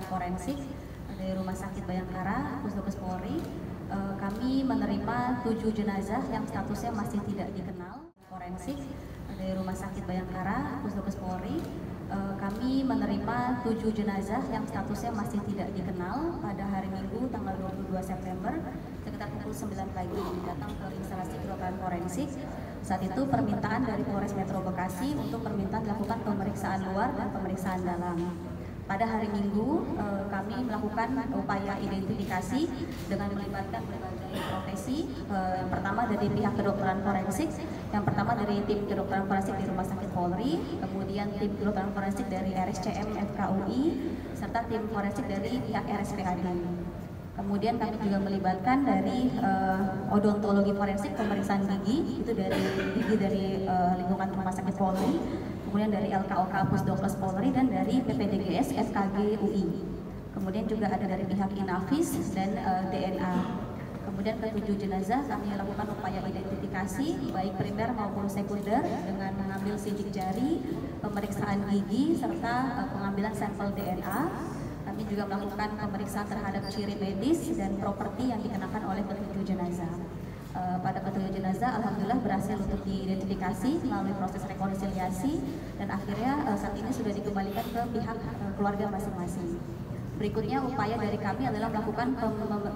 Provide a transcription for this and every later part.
forensik dari Rumah Sakit Bayangkara, Pusdokes Polri. Kami menerima 7 jenazah yang statusnya masih tidak dikenal. Forensik dari Rumah Sakit Bayangkara, Pusdokes Polri. Kami menerima 7 jenazah yang statusnya masih tidak dikenal pada hari Minggu tanggal 22 September sekitar pukul 9 pagi datang ke instalasi kedokteran forensik. Saat itu permintaan dari Polres Metro Bekasi untuk permintaan dilakukan pemeriksaan luar dan pemeriksaan dalam. Pada hari Minggu kami melakukan upaya identifikasi dengan melibatkan berbagai profesi. Yang pertama dari pihak kedokteran forensik, yang pertama dari tim kedokteran forensik di Rumah Sakit Polri, kemudian tim kedokteran forensik dari RSCM FKUI, serta tim forensik dari pihak RSPAD. Kemudian kami juga melibatkan dari odontologi forensik, pemeriksaan gigi, itu dari gigi dari lingkungan Rumah Sakit Polri, kemudian dari LKOK Pusdokes Polri, dan dari PPDGS FKG UI. Kemudian juga ada dari pihak Inavis dan DNA. Kemudian ke-7 jenazah kami lakukan upaya identifikasi baik primer maupun sekunder dengan mengambil sidik jari, pemeriksaan gigi, serta pengambilan sampel DNA. Kami juga melakukan pemeriksaan terhadap ciri medis dan properti yang dikenakan oleh ke-7 jenazah. Pada ke-7 jenazah alhamdulillah berhasil untuk diidentifikasi melalui proses rekonsiliasi dan akhirnya saat ini sudah dikembalikan ke pihak keluarga masing-masing. Berikutnya upaya dari kami adalah melakukan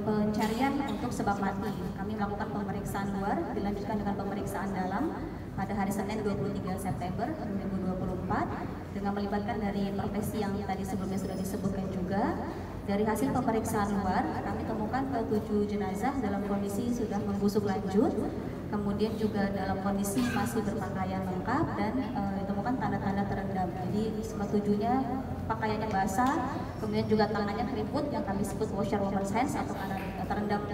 pencarian untuk sebab mati. Kami melakukan pemeriksaan luar dilanjutkan dengan pemeriksaan dalam pada hari Senin 23 September 2024 dengan melibatkan dari profesi yang tadi sebelumnya sudah disebutkan juga. Dari hasil pemeriksaan luar, kami temukan ke-7 jenazah dalam kondisi sudah membusuk lanjut, kemudian juga dalam kondisi masih berpakaian lengkap dan ditemukan tanda-tanda terendam. Jadi ke-7-nya pakaiannya basah, kemudian juga tangannya keriput yang kami sebut washerwoman's hands atau terendam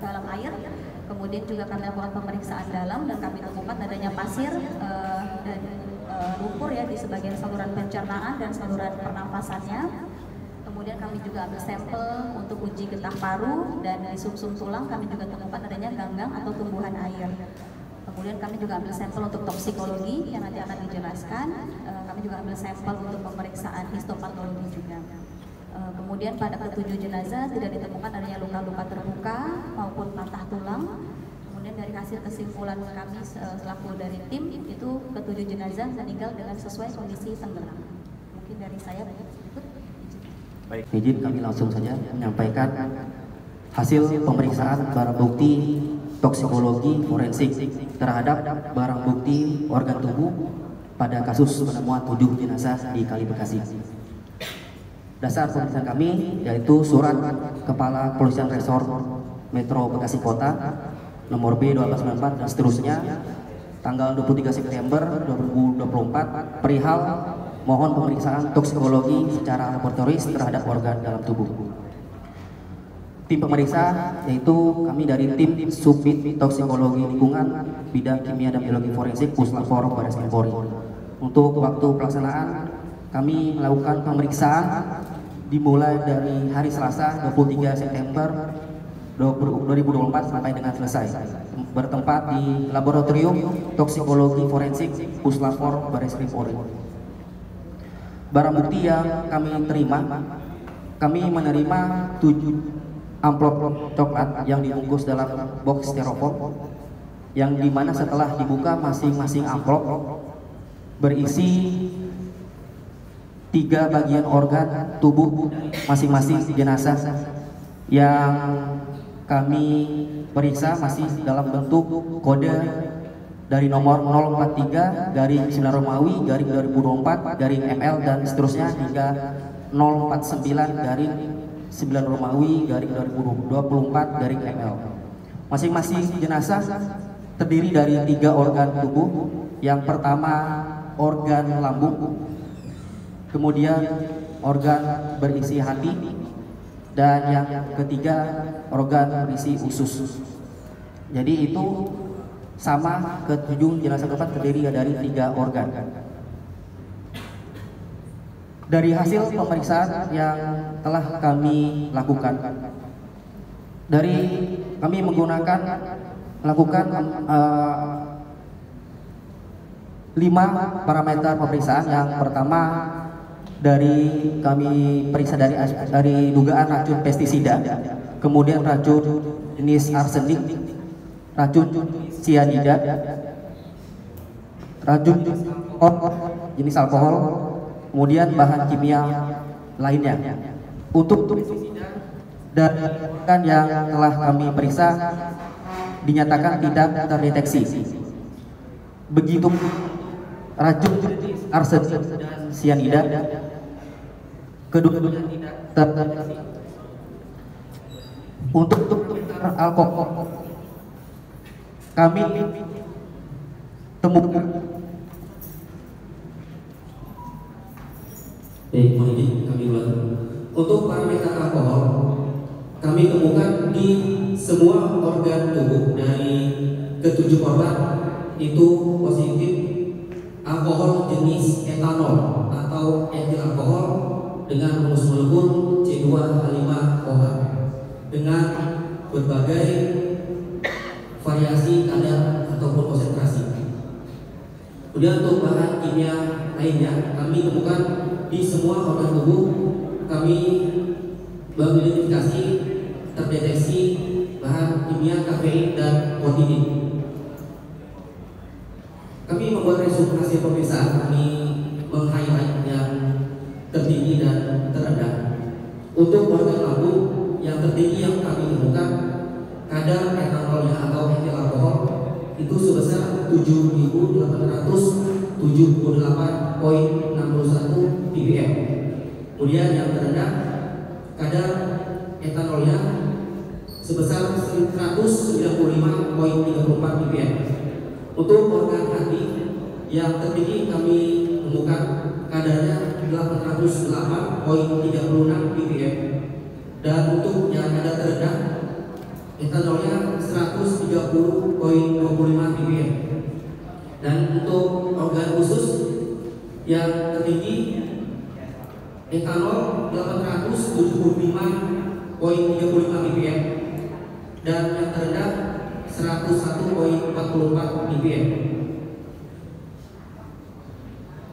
dalam air. Kemudian juga kami lakukan pemeriksaan dalam dan kami temukan adanya pasir dan lumpur ya di sebagian saluran pencernaan dan saluran pernafasannya. Kemudian kami juga ambil sampel untuk uji getah paru dan di sumsum tulang kami juga temukan adanya ganggang atau tumbuhan air. Kemudian kami juga ambil sampel untuk toksikologi yang nanti akan dijelaskan. Kami juga ambil sampel untuk pemeriksaan histopatologi juga. Kemudian pada ke-7 jenazah tidak ditemukan adanya luka-luka terbuka maupun patah tulang. Kemudian dari hasil kesimpulan kami selaku dari tim itu ke-7 jenazah meninggal dengan sesuai kondisi tenggelam. Mungkin dari saya banyak berikut. Baik, izin kami langsung saja menyampaikan hasil pemeriksaan barang bukti toksikologi forensik terhadap barang bukti organ tubuh pada kasus penemuan 7 jenazah di Kali Bekasi. Dasar pemeriksaan kami yaitu surat Kepala Kepolisian Resor Metro Bekasi Kota nomor B1294 dan seterusnya tanggal 23 September 2024 perihal mohon pemeriksaan toksikologi secara laboratoris terhadap organ dalam tubuh. Tim pemeriksa yaitu kami dari tim Subbid Toksikologi Lingkungan Bidang Kimia dan Biologi Forensik Puslapor Baris Krim Polri. Untuk waktu pelaksanaan kami melakukan pemeriksaan dimulai dari hari Selasa 23 September 2024 sampai dengan selesai, bertempat di Laboratorium Toksikologi Forensik Puslapor Baris Krim Polri. Barang bukti yang kami terima, kami menerima 7 amplop coklat yang dibungkus dalam box styrofoam, yang dimana setelah dibuka masing-masing amplop berisi 3 bagian organ tubuh masing-masing jenazah yang kami periksa masih dalam bentuk kode dari nomor 043 garing 9 Romawi garing 2024 garing ML dan seterusnya hingga 049 garing 9 Romawi garing 2024 garing ML. Masing-masing jenazah terdiri dari 3 organ tubuh. Yang pertama organ lambung, kemudian organ berisi hati, dan yang ketiga organ berisi usus. Jadi itu sama ke-7 jenazah keempat terdiri dari 3 organ. Dari hasil pemeriksaan yang telah kami lakukan, dari kami melakukan 5 parameter pemeriksaan. Yang pertama dari kami periksa dari dugaan racun pestisida, kemudian racun jenis arsenik, racun sianida, racun jenis alkohol, kemudian bahan kimia lainnya. Untuk dan yang telah kami periksa dinyatakan tidak terdeteksi. Begitu racun arsenik dan sianida keduanya tidak terdeteksi. Untuk alkohol kami temukan kami ulang. Untuk parameter alkohol kami temukan di semua organ tubuh dari ketujuh korban itu positif alkohol jenis etanol atau etil alkohol dengan rumus molekul C2H5OH dengan berbagai variasi kadar ataupun konsentrasi. Kemudian untuk bahan kimia lainnya kami temukan di semua organ tubuh. Kami mengidentifikasi terdeteksi bahan kimia kafein dan kodein. Kami membuat resume hasil pemeriksaan. Kami meng-highlight yang tertinggi dan terendah. Untuk organ lambung yang tertinggi yang kami temukan kadar etanolnya atau etil alkohol itu sebesar 7.878,61 ppm. Kemudian yang terendah kadar etanolnya sebesar 195,34 ppm. Untuk organ hati yang tertinggi kami temukan kadarnya 808,36 ppm, dan untuk yang kadar terendah etanolnya 130,25 ppm. Dan untuk organ usus yang tertinggi etanol 875,35 ppm dan yang terendah 101,44 ppm.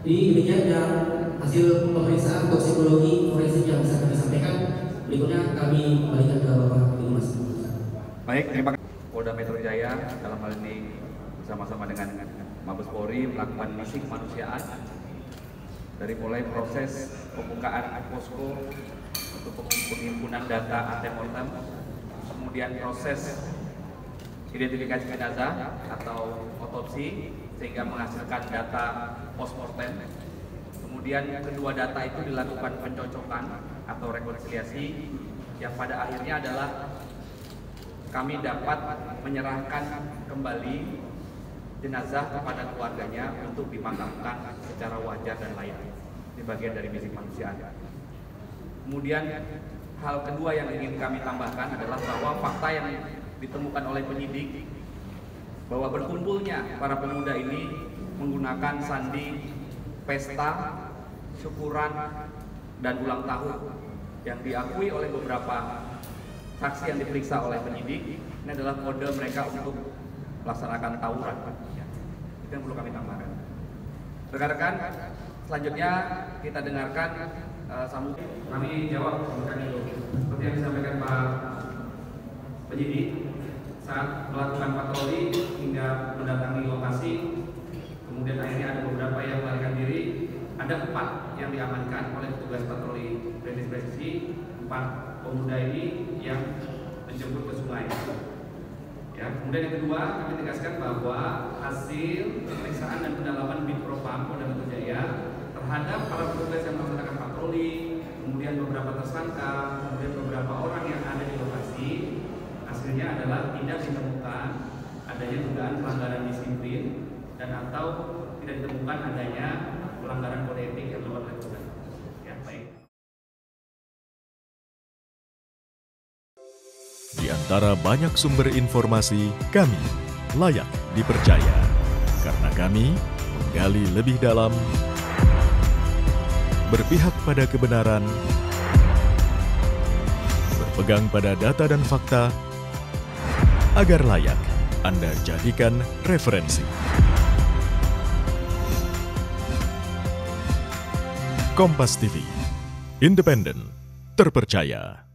Jadi demikian yang hasil pemeriksaan toksikologi forensik yang bisa kami sampaikan. Berikutnya kami kembalikan ke Bapak Ibu Mas. Baik, terima kasih. Polda Metro Jaya dalam hal ini bersama-sama dengan Mabes Polri melakukan misi kemanusiaan dari mulai proses pembukaan posko untuk penghimpunan data antemortem, kemudian proses identifikasi jenazah atau otopsi sehingga menghasilkan data postmortem. Kemudian kedua data itu dilakukan pencocokan atau rekonsiliasi yang pada akhirnya adalah kami dapat menyerahkan kembali jenazah kepada keluarganya untuk dimakamkan secara wajar dan layak. Ini bagian dari misi kemanusiaan. Kemudian hal kedua yang ingin kami tambahkan adalah bahwa fakta yang ditemukan oleh penyidik bahwa berkumpulnya para pemuda ini menggunakan sandi pesta, syukuran, dan ulang tahun yang diakui oleh beberapa saksi yang diperiksa oleh penyidik. Ini adalah kode mereka untuk melaksanakan tawuran. Itu yang perlu kami tambahkan. Rekan-rekan, selanjutnya kita dengarkan sambungan. Kami jawab seperti yang disampaikan Pak penyidik saat melakukan patroli hingga mendatangi lokasi. Kemudian akhirnya ada beberapa yang melarikan diri. Ada 4 yang diamankan oleh petugas patroli presisi. 4 pemuda ini yang menjemput ke sungai. Ya, kemudian yang kedua, kami tegaskan bahwa hasil pemeriksaan dan pendalaman Bid Propam Polda Metro Jaya terhadap para petugas yang melaksanakan patroli, kemudian beberapa tersangka, kemudian beberapa orang yang ada di lokasi, hasilnya adalah tidak ditemukan adanya dugaan pelanggaran disiplin dan atau tidak ditemukan adanya pelanggaran kode etik yang dilakukan oleh petugas. Ya, baik. Di antara banyak sumber informasi, kami layak dipercaya karena kami menggali lebih dalam, berpihak pada kebenaran, berpegang pada data dan fakta, agar layak Anda jadikan referensi. Kompas TV, independen, terpercaya.